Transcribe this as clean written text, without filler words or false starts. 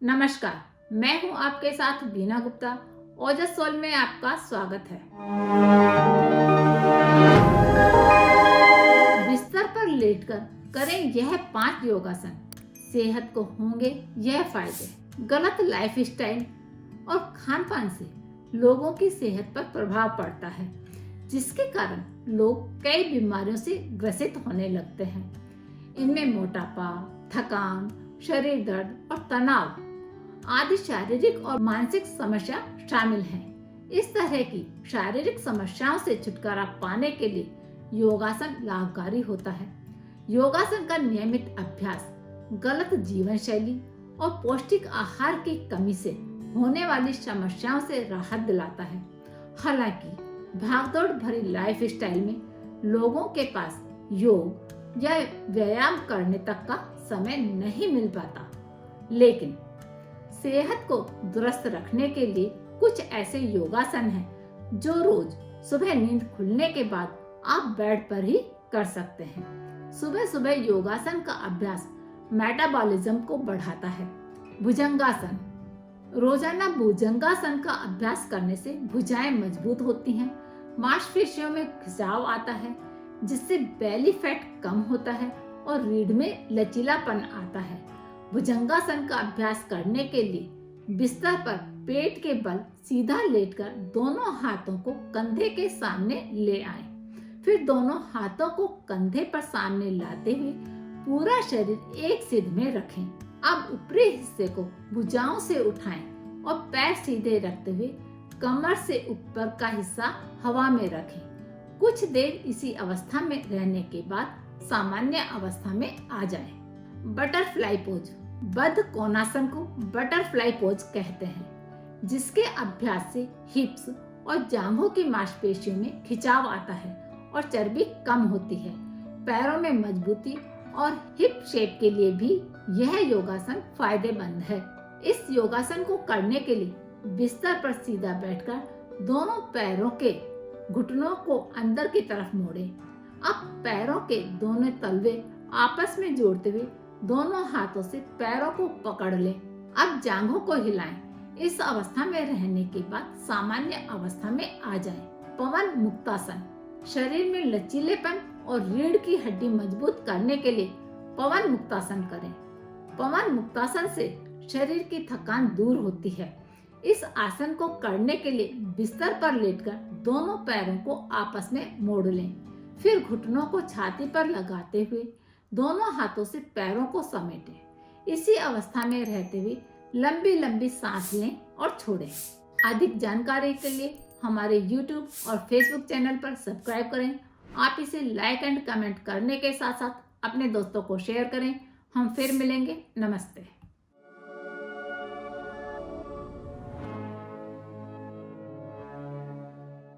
नमस्कार, मैं हूं आपके साथ बीना गुप्ता। ओजस सोल में आपका स्वागत है। बिस्तर पर लेटकर करें यह 5 योगासन। सेहत को होंगे यह फायदे। गलत लाइफस्टाइल और खान पान से लोगों की सेहत पर प्रभाव पड़ता है, जिसके कारण लोग कई बीमारियों से ग्रसित होने लगते हैं। इनमें मोटापा, थकान, शरीर दर्द और तनाव आदि शारीरिक और मानसिक समस्या शामिल हैं। इस तरह की शारीरिक समस्याओं से छुटकारा पाने के लिए योगासन लाभकारी होता है। योगासन का नियमित अभ्यास गलत जीवन शैली और पौष्टिक आहार की कमी से होने वाली समस्याओं से राहत दिलाता है। हालांकि भागदौड़ भरी लाइफस्टाइल में लोगों के पास योग या व्यायाम करने तक का समय नहीं मिल पाता, लेकिन सेहत को दुरुस्त रखने के लिए कुछ ऐसे योगासन हैं जो रोज सुबह नींद खुलने के बाद आप बेड पर ही कर सकते हैं। सुबह सुबह योगासन का अभ्यास मेटाबॉलिज्म को बढ़ाता है। भुजंगासन। रोजाना भुजंगासन का अभ्यास करने से भुजाएं मजबूत होती हैं, मांसपेशियों में खिंचाव आता है, जिससे बेली फैट कम होता है और रीढ़ में लचीलापन आता है। भुजंगासन का अभ्यास करने के लिए बिस्तर पर पेट के बल सीधा लेटकर दोनों हाथों को कंधे के सामने ले आएं। फिर दोनों हाथों को कंधे पर सामने लाते हुए पूरा शरीर एक सिध में रखें। अब ऊपरी हिस्से को भुजाओं से उठाएं और पैर सीधे रखते हुए कमर से ऊपर का हिस्सा हवा में रखें। कुछ देर इसी अवस्था में रहने के बाद सामान्य अवस्था में आ जाएं। Butterfly pose. बद्ध कोणासन को बटरफ्लाई पोज कहते हैं, जिसके अभ्यास से हिप्स और जांघों की मांसपेशियों में खिंचाव आता है और चर्बी कम होती है। पैरों में मजबूती और हिप शेप के लिए भी यह योगासन फायदेमंद है। इस योगासन को करने के लिए बिस्तर पर सीधा बैठकर दोनों पैरों के घुटनों को अंदर की तरफ मोड़ें। अब पैरों के दोनों तलवे आपस में जोड़ते हुए दोनों हाथों से पैरों को पकड़ लें। अब जांघों को हिलाएं। इस अवस्था में रहने के बाद सामान्य अवस्था में आ जाएं। पवन मुक्तासन। शरीर में लचीलेपन और रीढ़ की हड्डी मजबूत करने के लिए पवन मुक्तासन करें। पवन मुक्तासन से शरीर की थकान दूर होती है। इस आसन को करने के लिए बिस्तर पर लेटकर दोनों पैरों को आपस में मोड़ लें। फिर घुटनों को छाती पर लगाते हुए दोनों हाथों से पैरों को समेटें। इसी अवस्था में रहते हुए लंबी लंबी सांस लें और छोड़ें। अधिक जानकारी के लिए हमारे YouTube और Facebook चैनल पर सब्सक्राइब करें। आप इसे लाइक एंड कमेंट करने के साथ साथ अपने दोस्तों को शेयर करें। हम फिर मिलेंगे। नमस्ते।